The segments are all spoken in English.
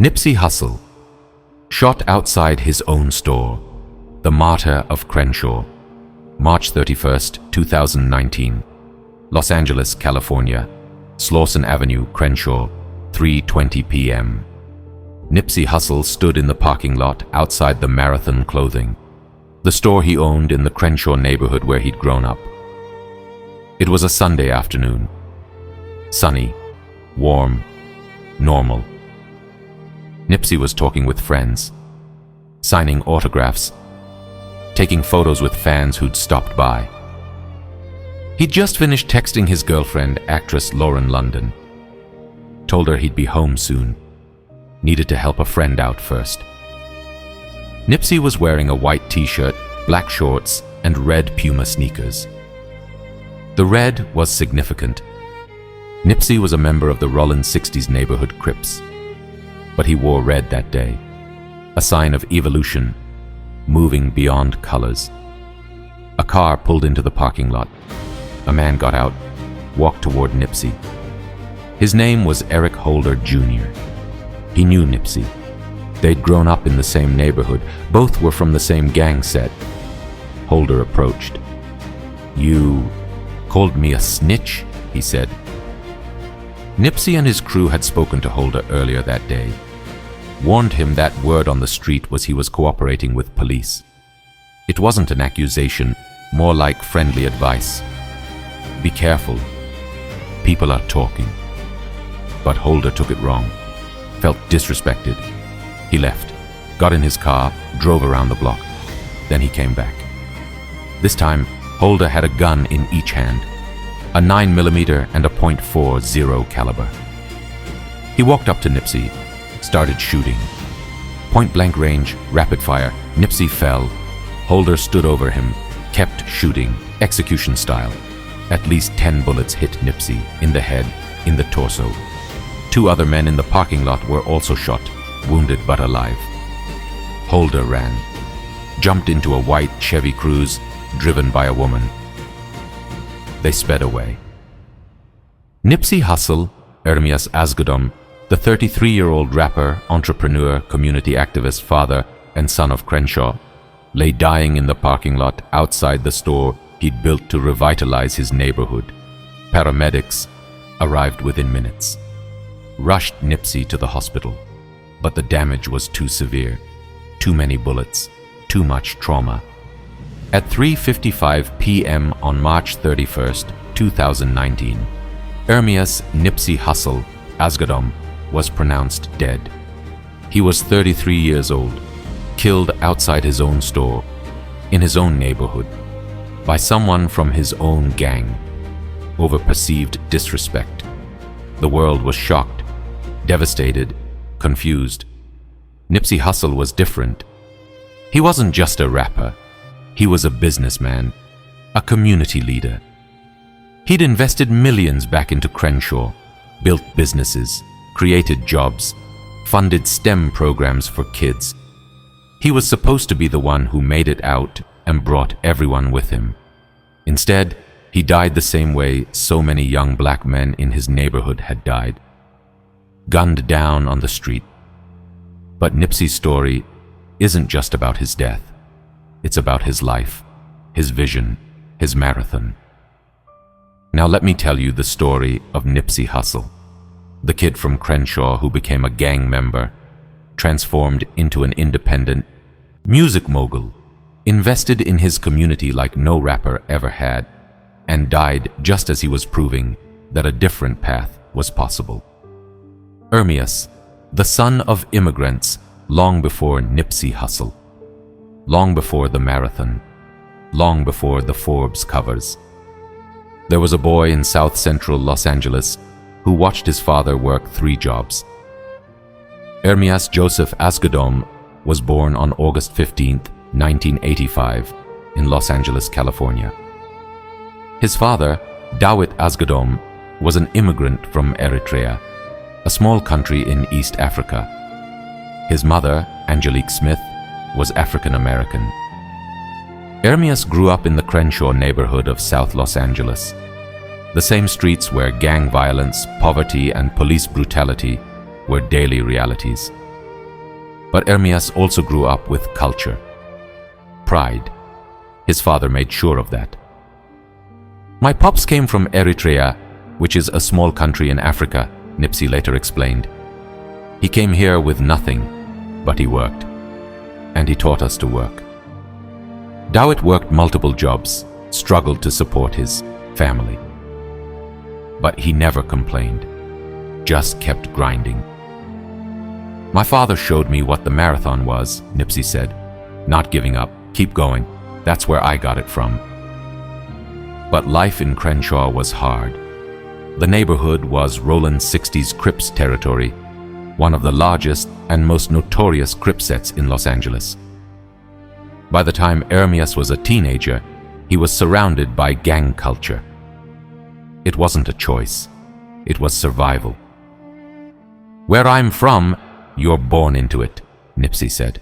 Nipsey Hussle, shot outside his own store, the martyr of Crenshaw, March 31st, 2019, Los Angeles, California, Slauson Avenue, Crenshaw, 3:20 p.m. Nipsey Hussle stood in the parking lot outside the Marathon Clothing, the store he owned in the Crenshaw neighborhood where he'd grown up. It was a Sunday afternoon. Sunny, warm, normal. Nipsey was talking with friends, signing autographs, taking photos with fans who'd stopped by. He'd just finished texting his girlfriend, actress Lauren London. Told her he'd be home soon. Needed to help a friend out first. Nipsey was wearing a white t-shirt, black shorts, and red Puma sneakers. The red was significant. Nipsey was a member of the Rollins 60s neighborhood Crips. But he wore red that day, a sign of evolution, moving beyond colors. A car pulled into the parking lot. A man got out, walked toward Nipsey. His name was Eric Holder Jr. He knew Nipsey. They'd grown up in the same neighborhood. Both were from the same gang set. Holder approached. "You called me a snitch?" he said. Nipsey and his crew had spoken to Holder earlier that day, warned him that word on the street was he was cooperating with police. It wasn't an accusation, more like friendly advice. Be careful. People are talking. But Holder took it wrong, felt disrespected. He left, got in his car, drove around the block. Then he came back. This time, Holder had a gun in each hand, a 9mm and a .40 caliber. He walked up to Nipsey, started shooting. Point-blank range, rapid fire. Nipsey fell. Holder stood over him, kept shooting, execution style. At least 10 bullets hit Nipsey, in the head, in the torso. 2 other men in the parking lot were also shot, wounded but alive. Holder ran, jumped into a white Chevy Cruze driven by a woman. They sped away. Nipsey Hussle, Ermias Asghedom, the 33-year-old rapper, entrepreneur, community activist, father, and son of Crenshaw, lay dying in the parking lot outside the store he'd built to revitalize his neighborhood. Paramedics arrived within minutes, rushed Nipsey to the hospital, but the damage was too severe. Too many bullets, too much trauma. At 3:55 p.m. on March 31st, 2019, Ermias Nipsey Hussle Asghedom was pronounced dead. He was 33 years old, killed outside his own store, in his own neighborhood, by someone from his own gang, over perceived disrespect. The world was shocked, devastated, confused. Nipsey Hussle was different. He wasn't just a rapper. He was a businessman, a community leader. He'd invested millions back into Crenshaw, built businesses, created jobs, funded STEM programs for kids. He was supposed to be the one who made it out and brought everyone with him. Instead, he died the same way so many young black men in his neighborhood had died, gunned down on the street. But Nipsey's story isn't just about his death. It's about his life, his vision, his marathon. Now let me tell you the story of Nipsey Hussle, the kid from Crenshaw who became a gang member, transformed into an independent music mogul, invested in his community like no rapper ever had, and died just as he was proving that a different path was possible. Ermias, the son of immigrants, long before Nipsey Hussle, long before the marathon, long before the Forbes covers. There was a boy in South Central Los Angeles who watched his father work 3 jobs. Ermias Joseph Asghedom was born on August 15, 1985, in Los Angeles, California. His father, Dawit Asghedom, was an immigrant from Eritrea, a small country in East Africa. His mother, Angelique Smith, was African American. Ermias grew up in the Crenshaw neighborhood of South Los Angeles, the same streets where gang violence, poverty, and police brutality were daily realities. But Ermias also grew up with culture. Pride. His father made sure of that. My pops came from Eritrea, which is a small country in Africa, Nipsey later explained. He came here with nothing, but he worked. And he taught us to work. Dawit worked multiple jobs, struggled to support his family. But he never complained, just kept grinding. My father showed me what the marathon was, Nipsey said. Not giving up, keep going. That's where I got it from. But life in Crenshaw was hard. The neighborhood was Roland 60s Crips territory, one of the largest and most notorious Crip sets in Los Angeles. By the time Ermias was a teenager, he was surrounded by gang culture. It wasn't a choice. It was survival. Where I'm from, you're born into it, Nipsey said.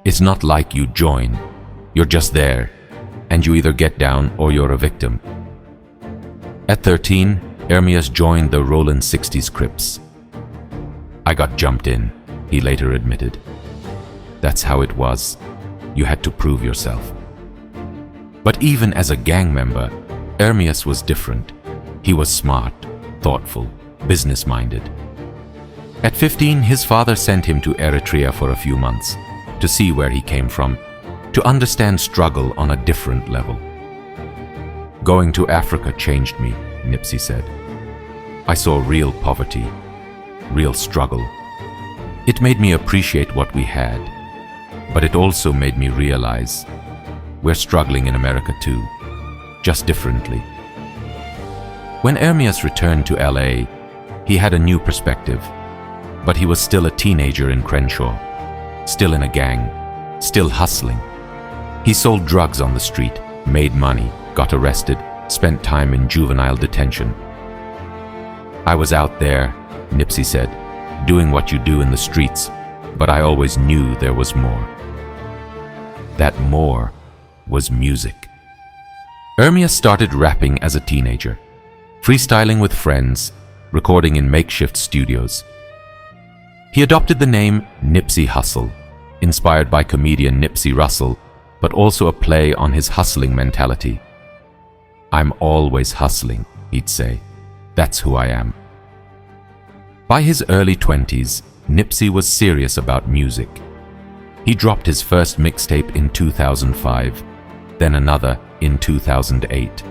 It's not like you join. You're just there, and you either get down or you're a victim. At 13, Ermias joined the Roland 60s Crips. I got jumped in, he later admitted. That's how it was. You had to prove yourself. But even as a gang member, Ermias was different. He was smart, thoughtful, business-minded. At 15, his father sent him to Eritrea for a few months to see where he came from, to understand struggle on a different level. Going to Africa changed me, Nipsey said. I saw real poverty, real struggle. It made me appreciate what we had, but it also made me realize we're struggling in America too, just differently. When Ermias returned to LA, he had a new perspective, but he was still a teenager in Crenshaw, still in a gang, still hustling. He sold drugs on the street, made money, got arrested, spent time in juvenile detention. I was out there, Nipsey said, doing what you do in the streets, but I always knew there was more. That more was music. Ermias started rapping as a teenager, freestyling with friends, recording in makeshift studios. He adopted the name Nipsey Hussle, inspired by comedian Nipsey Russell, but also a play on his hustling mentality. I'm always hustling, he'd say. That's who I am. By his early 20s, Nipsey was serious about music. He dropped his first mixtape in 2005, then another in 2008.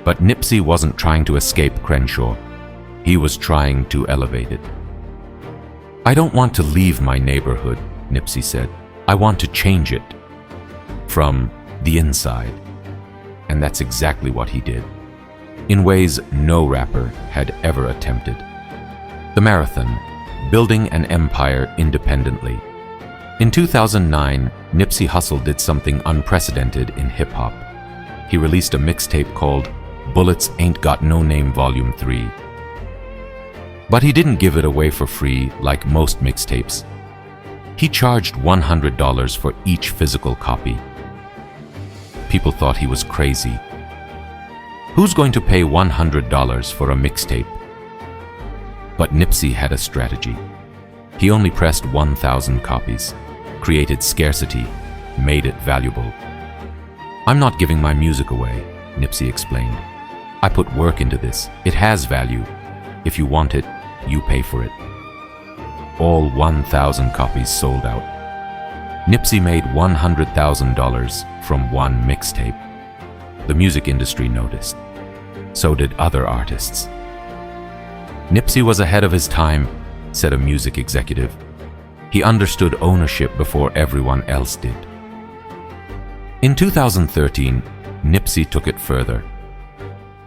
But Nipsey wasn't trying to escape Crenshaw. He was trying to elevate it. I don't want to leave my neighborhood, Nipsey said. I want to change it from the inside. And that's exactly what he did, in ways no rapper had ever attempted. The marathon, building an empire independently. In 2009, Nipsey Hussle did something unprecedented in hip-hop. He released a mixtape called Bullets Ain't Got No Name Volume 3. But he didn't give it away for free like most mixtapes. He charged $100 for each physical copy. People thought he was crazy. Who's going to pay $100 for a mixtape? But Nipsey had a strategy. He only pressed 1,000 copies, created scarcity, made it valuable. I'm not giving my music away, Nipsey explained. I put work into this. It has value. If you want it, you pay for it. All 1,000 copies sold out. Nipsey made $100,000 from one mixtape. The music industry noticed. So did other artists. Nipsey was ahead of his time, said a music executive. He understood ownership before everyone else did. In 2013, Nipsey took it further.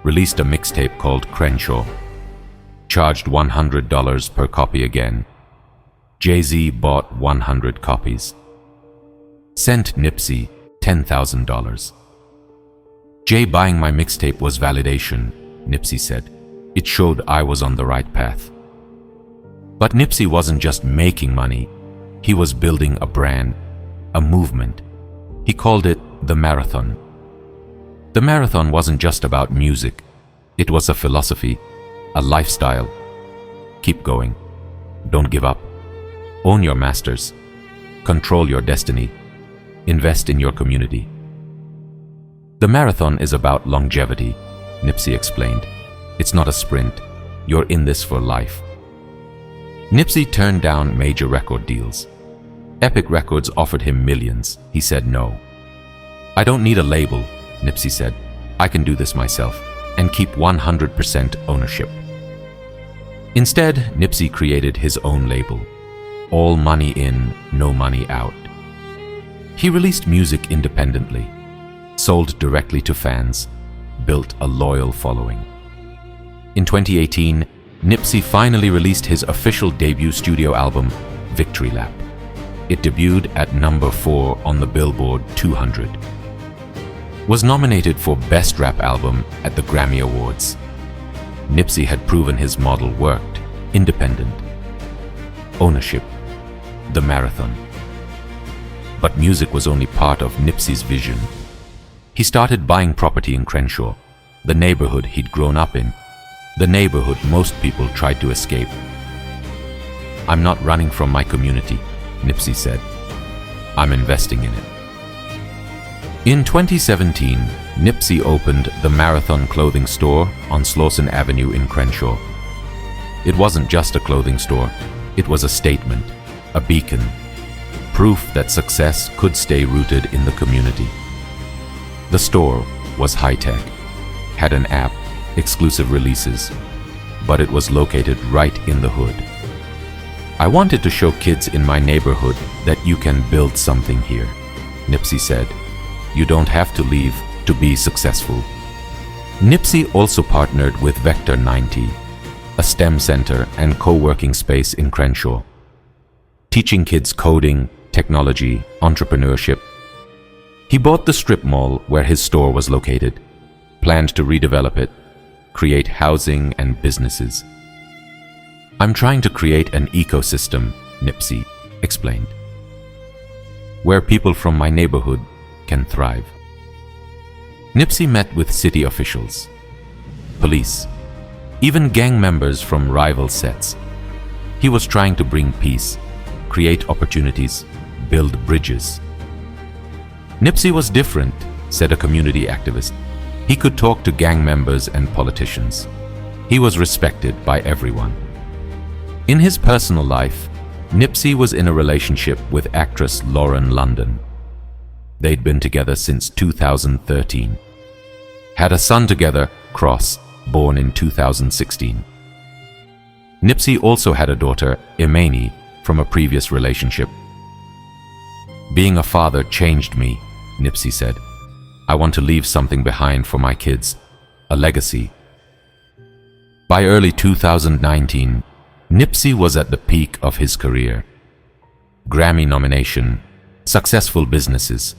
Released a mixtape called Crenshaw. Charged $100 per copy again. Jay-Z bought 100 copies. Sent Nipsey $10,000. Jay buying my mixtape was validation, Nipsey said. It showed I was on the right path. But Nipsey wasn't just making money. He was building a brand, a movement. He called it the marathon. The marathon wasn't just about music. It was a philosophy, a lifestyle. Keep going. Don't give up. Own your masters. Control your destiny. Invest in your community. The marathon is about longevity, Nipsey explained. It's not a sprint. You're in this for life. Nipsey turned down major record deals. Epic Records offered him millions. He said no. I don't need a label, Nipsey said. I can do this myself and keep 100% ownership. Instead, Nipsey created his own label. All money in, no money out. He released music independently, sold directly to fans, built a loyal following. In 2018, Nipsey finally released his official debut studio album, Victory Lap. It debuted at number 4 on the Billboard 200. Was nominated for Best Rap Album at the Grammy Awards. Nipsey had proven his model worked, independent. Ownership, the marathon. But music was only part of Nipsey's vision. He started buying property in Crenshaw, the neighborhood he'd grown up in, the neighborhood most people tried to escape. I'm not running from my community, Nipsey said. I'm investing in it. In 2017, Nipsey opened the Marathon clothing store on Slauson Avenue in Crenshaw. It wasn't just a clothing store, it was a statement, a beacon, proof that success could stay rooted in the community. The store was high-tech, had an app, exclusive releases, but it was located right in the hood. I wanted to show kids in my neighborhood that you can build something here, Nipsey said. You don't have to leave to be successful. Nipsey also partnered with Vector 90, a STEM center and co-working space in Crenshaw, teaching kids coding, technology, entrepreneurship. He bought the strip mall where his store was located, planned to redevelop it, create housing and businesses. I'm trying to create an ecosystem, Nipsey explained, where people from my neighborhood can thrive. Nipsey met with city officials, police, even gang members from rival sets. He was trying to bring peace, create opportunities, build bridges. Nipsey was different, said a community activist. He could talk to gang members and politicians. He was respected by everyone. In his personal life, Nipsey was in a relationship with actress Lauren London. They'd been together since 2013. Had a son together, Cross, born in 2016. Nipsey also had a daughter, Imani, from a previous relationship. Being a father changed me, Nipsey said. I want to leave something behind for my kids, a legacy. By early 2019, Nipsey was at the peak of his career. Grammy nomination, successful businesses,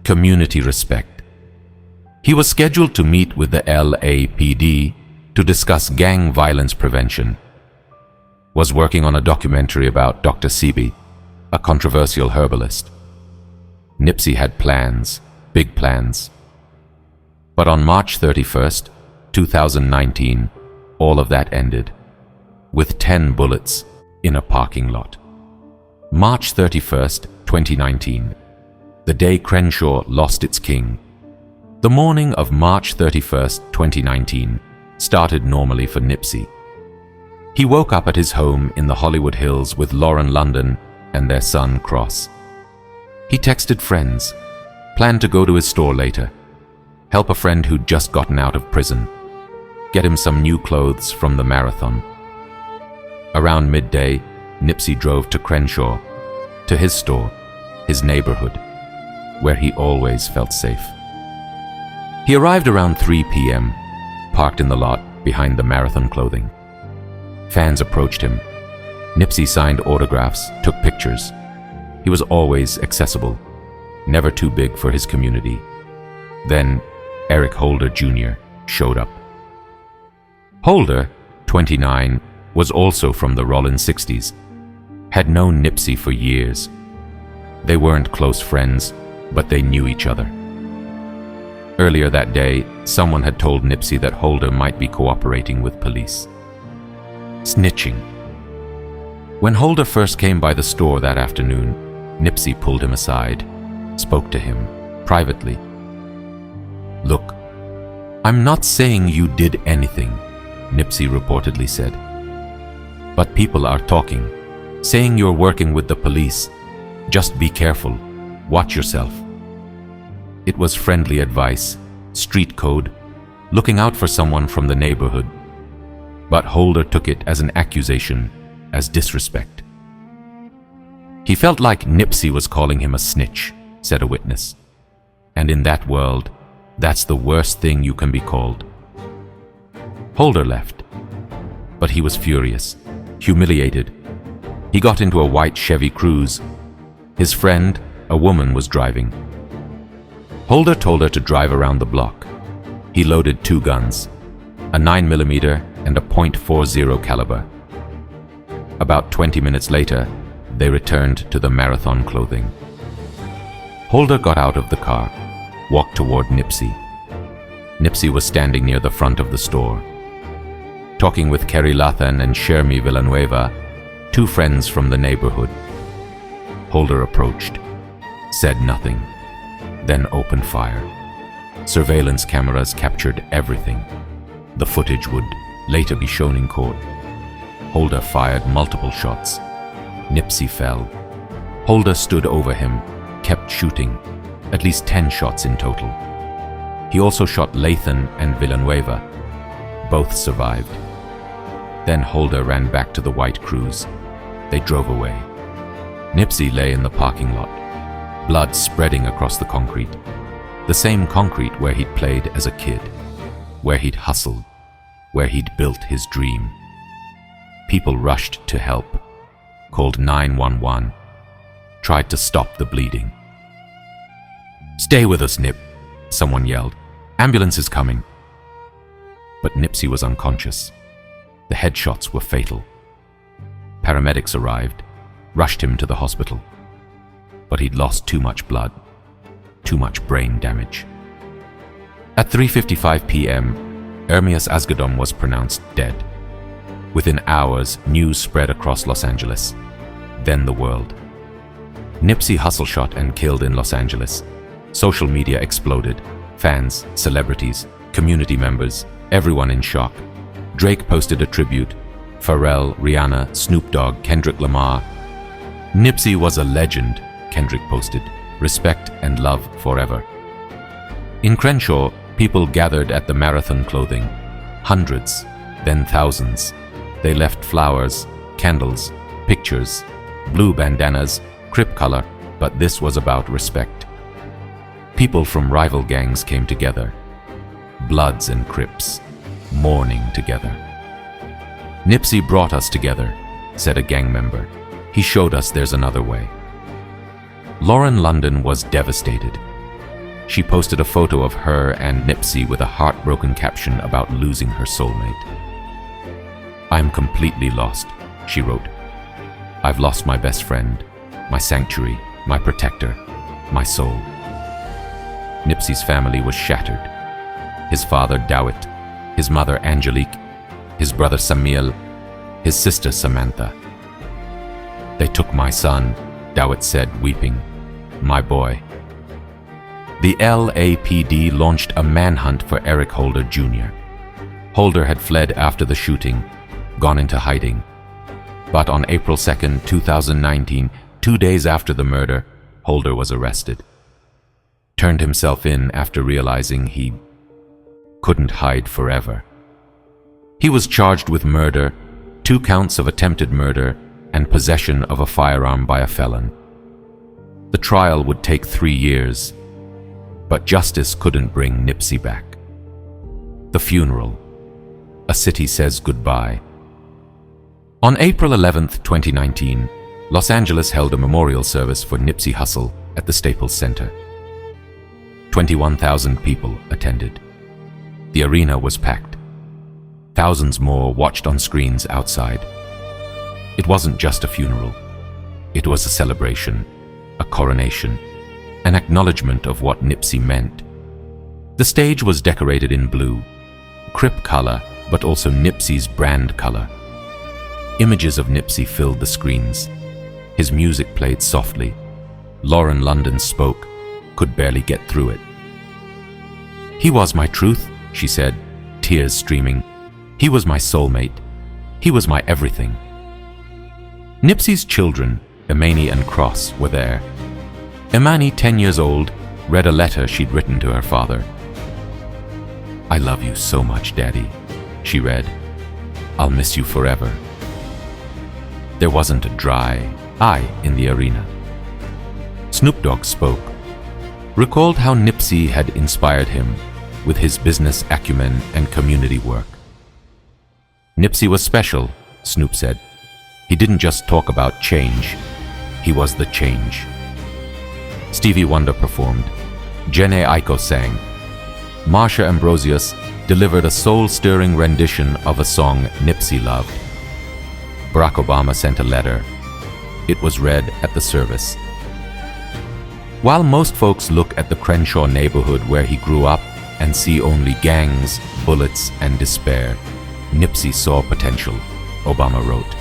community respect. He was scheduled to meet with the LAPD to discuss gang violence prevention. Was working on a documentary about Dr. Sebi, a controversial herbalist. Nipsey had plans, big plans. But on March 31st, 2019, all of that ended, with 10 bullets in a parking lot. March 31st, 2019, the day Crenshaw lost its king. The morning of March 31st, 2019, started normally for Nipsey. He woke up at his home in the Hollywood Hills with Lauren London and their son Cross. He texted friends, planned to go to his store later, help a friend who'd just gotten out of prison, get him some new clothes from the marathon. Around midday, Nipsey drove to Crenshaw, to his store, his neighborhood, where he always felt safe. He arrived around 3 p.m., parked in the lot behind the marathon clothing. Fans approached him. Nipsey signed autographs, took pictures. He was always accessible, never too big for his community. Then Eric Holder Jr. showed up. Holder, 29, was also from the Rollin 60s, had known Nipsey for years. They weren't close friends, but they knew each other. Earlier that day, someone had told Nipsey that Holder might be cooperating with police. Snitching. When Holder first came by the store that afternoon, Nipsey pulled him aside, spoke to him privately. "Look, I'm not saying you did anything," Nipsey reportedly said. "But people are talking, saying you're working with the police. Just be careful. Watch yourself." It was friendly advice, street code, looking out for someone from the neighborhood. But Holder took it as an accusation, as disrespect. "He felt like Nipsey was calling him a snitch," said a witness. "And in that world, that's the worst thing you can be called." Holder left, but he was furious, humiliated. He got into a white Chevy Cruze. His friend, a woman, was driving. Holder told her to drive around the block. He loaded 2 guns, a 9mm and a .40 caliber. About 20 minutes later, they returned to the Marathon clothing. Holder got out of the car, walked toward Nipsey. Nipsey was standing near the front of the store, talking with Kerry Lathan and Shermy Villanueva, 2 friends from the neighborhood. Holder approached, said nothing, then opened fire. Surveillance cameras captured everything. The footage would later be shown in court. Holder fired multiple shots. Nipsey fell. Holder stood over him, kept shooting, at least 10 shots in total. He also shot Lathan and Villanueva. Both survived. Then Holder ran back to the white Cruze. They drove away. Nipsey lay in the parking lot, blood spreading across the concrete. The same concrete where he'd played as a kid, where he'd hustled, where he'd built his dream. People rushed to help, called 911, tried to stop the bleeding. "Stay with us, Nip," someone yelled. "Ambulance is coming." But Nipsey was unconscious. The headshots were fatal. Paramedics arrived, rushed him to the hospital. But he'd lost too much blood, too much brain damage. At 3:55 p.m., Ermias Asghedom was pronounced dead. Within hours, news spread across Los Angeles, then the world. Nipsey Hussle shot and killed in Los Angeles. Social media exploded. Fans, celebrities, community members, everyone in shock. Drake posted a tribute. Pharrell, Rihanna, Snoop Dogg, Kendrick Lamar. "Nipsey was a legend," Kendrick posted. "Respect and love forever." In Crenshaw, people gathered at the Marathon clothing. Hundreds, then thousands. They left flowers, candles, pictures, blue bandanas, Crip color, but this was about respect. People from rival gangs came together. Bloods and Crips, mourning together. "Nipsey brought us together," said a gang member. "He showed us there's another way." Lauren London was devastated. She posted a photo of her and Nipsey with a heartbroken caption about losing her soulmate. "I'm completely lost," she wrote. "I've lost my best friend, my sanctuary, my protector, my soul." Nipsey's family was shattered. His father, Dawit, his mother, Angelique, his brother, Samuel, his sister, Samantha. "They took my son," Dawit said, weeping. "My boy." The LAPD launched a manhunt for Eric Holder Jr. Holder had fled after the shooting, gone into hiding. But on April 2, 2019, 2 days after the murder, Holder was arrested. Turned himself in after realizing he couldn't hide forever. He was charged with murder, 2 counts of attempted murder, and possession of a firearm by a felon. The trial would take 3 years, but justice couldn't bring Nipsey back. The funeral. A city says goodbye. On April 11, 2019, Los Angeles held a memorial service for Nipsey Hussle at the Staples Center. 21,000 people attended. The arena was packed. Thousands more watched on screens outside. It wasn't just a funeral. It was a celebration, a coronation, an acknowledgement of what Nipsey meant. The stage was decorated in blue, Crip color, but also Nipsey's brand color. Images of Nipsey filled the screens. His music played softly. Lauren London spoke, could barely get through it. "He was my truth," she said, tears streaming. "He was my soulmate. He was my everything." Nipsey's children, Imani and Cross, were there. Imani, 10 years old, read a letter she'd written to her father. "I love you so much, Daddy," she read. "I'll miss you forever." There wasn't a dry eye in the arena. Snoop Dogg spoke, recalled how Nipsey had inspired him with his business acumen and community work. "Nipsey was special," Snoop said. "He didn't just talk about change, he was the change." Stevie Wonder performed. Jhené Aiko sang. Marsha Ambrosius delivered a soul-stirring rendition of a song Nipsey loved. Barack Obama sent a letter. It was read at the service. While most folks look at the Crenshaw neighborhood where he grew up and see only gangs, bullets, and despair, Nipsey saw potential, Obama wrote.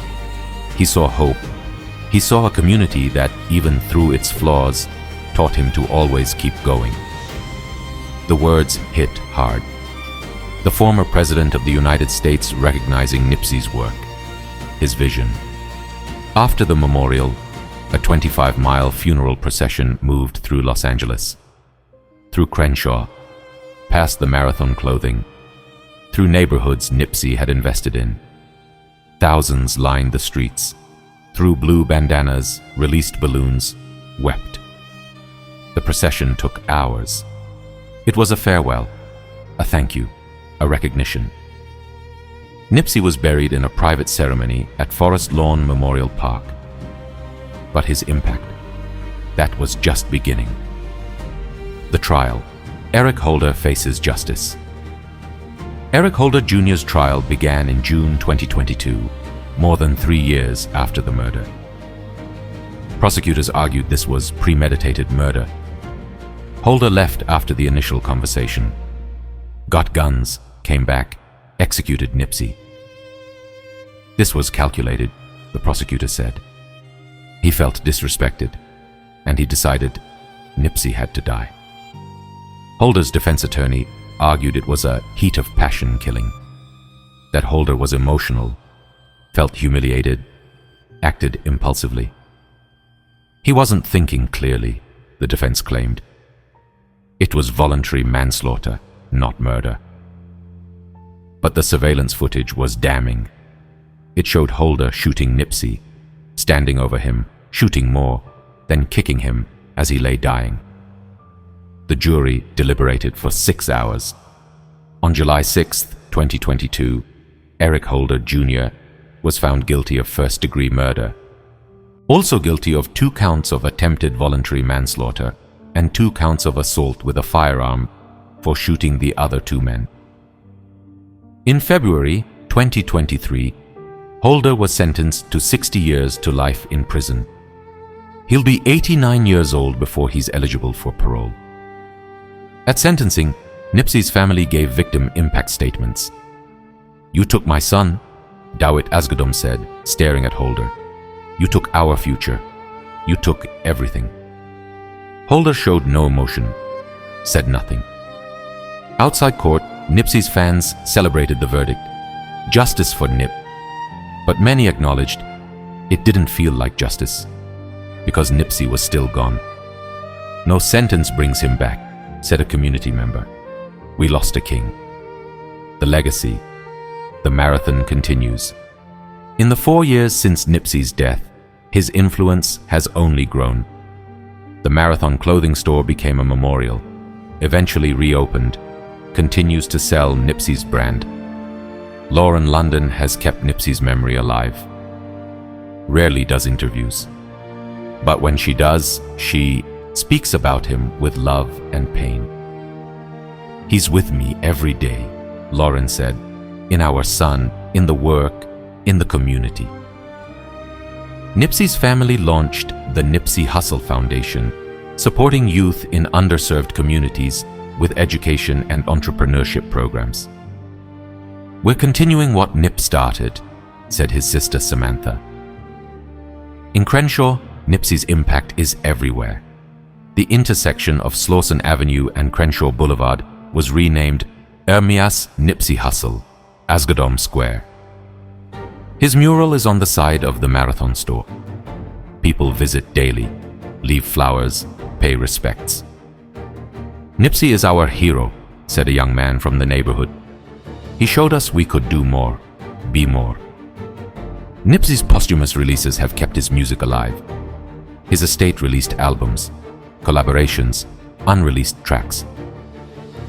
He saw hope. He saw a community that, even through its flaws, taught him to always keep going. The words hit hard. The former President of the United States recognizing Nipsey's work, his vision. After the memorial, a 25-mile funeral procession moved through Los Angeles, through Crenshaw, past the Marathon Clothing, through neighborhoods Nipsey had invested in. Thousands lined the streets, threw blue bandanas, released balloons, wept. The procession took hours. It was a farewell, a thank you, a recognition. Nipsey was buried in a private ceremony at Forest Lawn Memorial Park. But his impact, that was just beginning. The trial. Eric Holder faces justice. Eric Holder Jr.'s trial began in June 2022, more than 3 years after the murder. Prosecutors argued this was premeditated murder. Holder left after the initial conversation, got guns, came back, executed Nipsey. This was calculated, the prosecutor said. He felt disrespected, and he decided Nipsey had to die. Holder's defense attorney argued it was a heat of passion killing, that Holder was emotional, felt humiliated, acted impulsively. He wasn't thinking clearly, the defense claimed. It was voluntary manslaughter, not murder. But the surveillance footage was damning. It showed Holder shooting Nipsey, standing over him, shooting more, then kicking him as he lay dying. The jury deliberated for 6 hours. On July 6, 2022, Eric Holder Jr. was found guilty of first-degree murder, also guilty of 2 counts of attempted voluntary manslaughter and 2 counts of assault with a firearm for shooting the other 2 men. In February 2023, Holder was sentenced to 60 years to life in prison. He'll be 89 years old before he's eligible for parole. At sentencing, Nipsey's family gave victim impact statements. "You took my son," Dawit Asgudom said, staring at Holder. "You took our future. You took everything." Holder showed no emotion, said nothing. Outside court, Nipsey's fans celebrated the verdict. Justice for Nip. But many acknowledged it didn't feel like justice, because Nipsey was still gone. "No sentence brings him back," said a community member. "We lost a king." The legacy, the marathon continues. In the 4 years since Nipsey's death, his influence has only grown. The Marathon clothing store became a memorial, eventually reopened, continues to sell Nipsey's brand. Lauren London has kept Nipsey's memory alive. Rarely does interviews, but when she does, she speaks about him with love and pain. "He's with me every day," Lauren said, "in our son, in the work, in the community." Nipsey's family launched the Nipsey Hussle Foundation, supporting youth in underserved communities with education and entrepreneurship programs. "We're continuing what Nip started," said his sister Samantha. In Crenshaw, Nipsey's impact is everywhere. The intersection of Slauson Avenue and Crenshaw Boulevard was renamed Ermias Nipsey Hussle, Asgadom Square. His mural is on the side of the Marathon store. People visit daily, leave flowers, pay respects. "Nipsey is our hero," said a young man from the neighborhood. "He showed us we could do more, be more." Nipsey's posthumous releases have kept his music alive. His estate released albums, collaborations, unreleased tracks.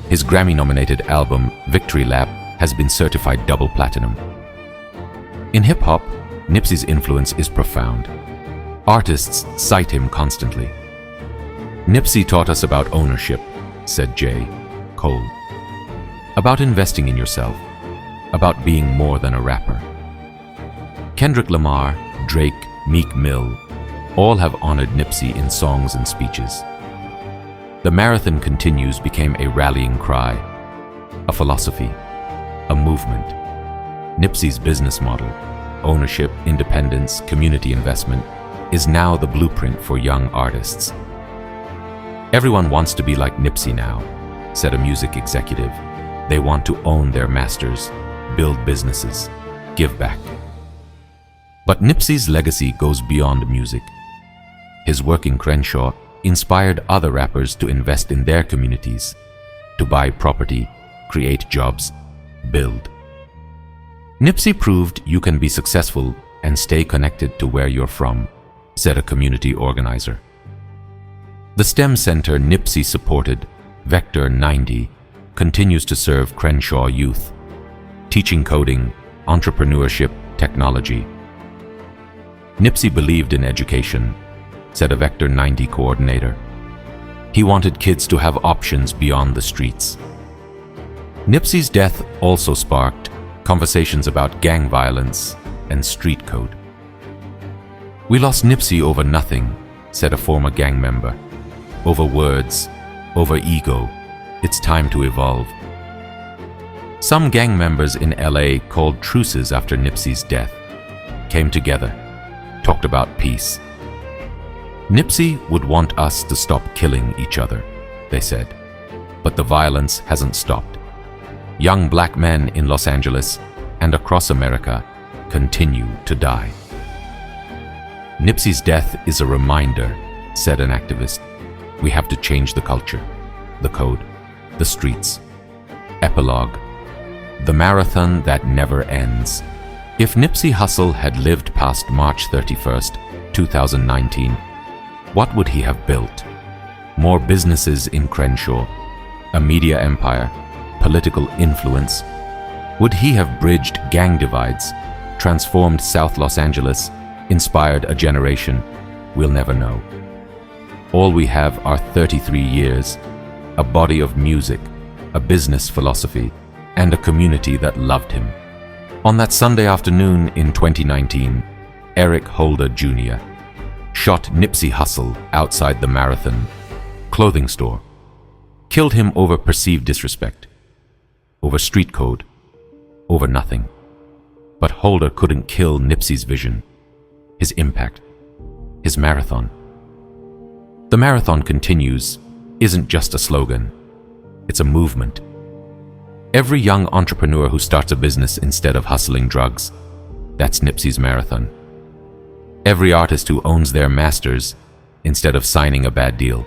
His Grammy-nominated album, Victory Lap, has been certified double platinum. In hip-hop, Nipsey's influence is profound. Artists cite him constantly. "Nipsey taught us about ownership," said J. Cole. "About investing in yourself, about being more than a rapper." Kendrick Lamar, Drake, Meek Mill, all have honored Nipsey in songs and speeches. "The Marathon Continues" became a rallying cry, a philosophy, a movement. Nipsey's business model, ownership, independence, community investment, is now the blueprint for young artists. "Everyone wants to be like Nipsey now," said a music executive. "They want to own their masters, build businesses, give back." But Nipsey's legacy goes beyond music. His work in Crenshaw inspired other rappers to invest in their communities, to buy property, create jobs, build. "Nipsey proved you can be successful and stay connected to where you're from," said a community organizer. The STEM center Nipsey supported, Vector 90, continues to serve Crenshaw youth, teaching coding, entrepreneurship, technology. "Nipsey believed in education," said a Vector 90 coordinator. "He wanted kids to have options beyond the streets." Nipsey's death also sparked conversations about gang violence and street code. "We lost Nipsey over nothing," said a former gang member. "Over words, over ego. It's time to evolve." Some gang members in LA called truces after Nipsey's death, came together, talked about peace. "Nipsey would want us to stop killing each other," they said, "but the violence hasn't stopped. Young black men in Los Angeles and across America continue to die." "Nipsey's death is a reminder," said an activist. "We have to change the culture, the code, the streets." Epilogue: the marathon that never ends. If Nipsey Hussle had lived past March 31st, 2019, what would he have built? More businesses in Crenshaw, a media empire, political influence? Would he have bridged gang divides, transformed South Los Angeles, inspired a generation? We'll never know. All we have are 33 years, a body of music, a business philosophy, and a community that loved him. On that Sunday afternoon in 2019, Eric Holder Jr. shot Nipsey Hussle outside the Marathon clothing store, killed him over perceived disrespect, over street code, over nothing. But Holder couldn't kill Nipsey's vision, his impact, his marathon. The Marathon Continues isn't just a slogan, it's a movement. Every young entrepreneur who starts a business instead of hustling drugs, that's Nipsey's marathon. Every artist who owns their masters instead of signing a bad deal,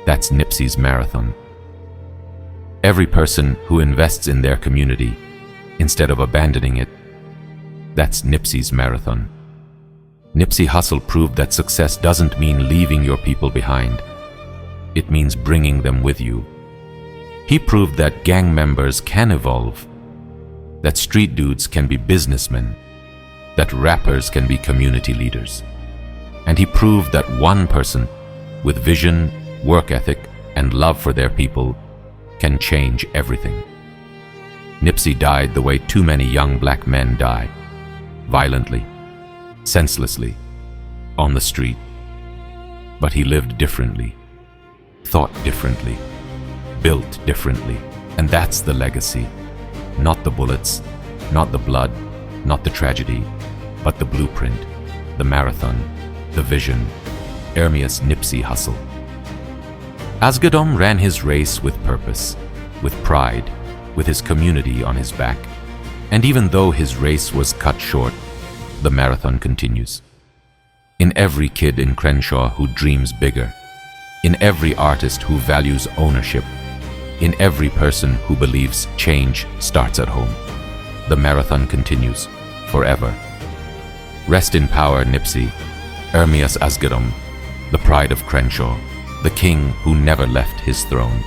that's Nipsey's marathon. Every person who invests in their community instead of abandoning it, that's Nipsey's marathon. Nipsey Hussle proved that success doesn't mean leaving your people behind. It means bringing them with you. He proved that gang members can evolve, that street dudes can be businessmen, that rappers can be community leaders. And he proved that one person with vision, work ethic, and love for their people can change everything. Nipsey died the way too many young black men die, violently, senselessly, on the street. But he lived differently, thought differently, built differently, and that's the legacy. Not the bullets, not the blood, not the tragedy, but the blueprint, the marathon, the vision. Ermias Nipsey Hussle. Asghedom ran his race with purpose, with pride, with his community on his back. And even though his race was cut short, the marathon continues. In every kid in Crenshaw who dreams bigger, in every artist who values ownership, in every person who believes change starts at home, the marathon continues forever. Rest in power, Nipsey, Ermias Asghedom, the pride of Crenshaw, the king who never left his throne.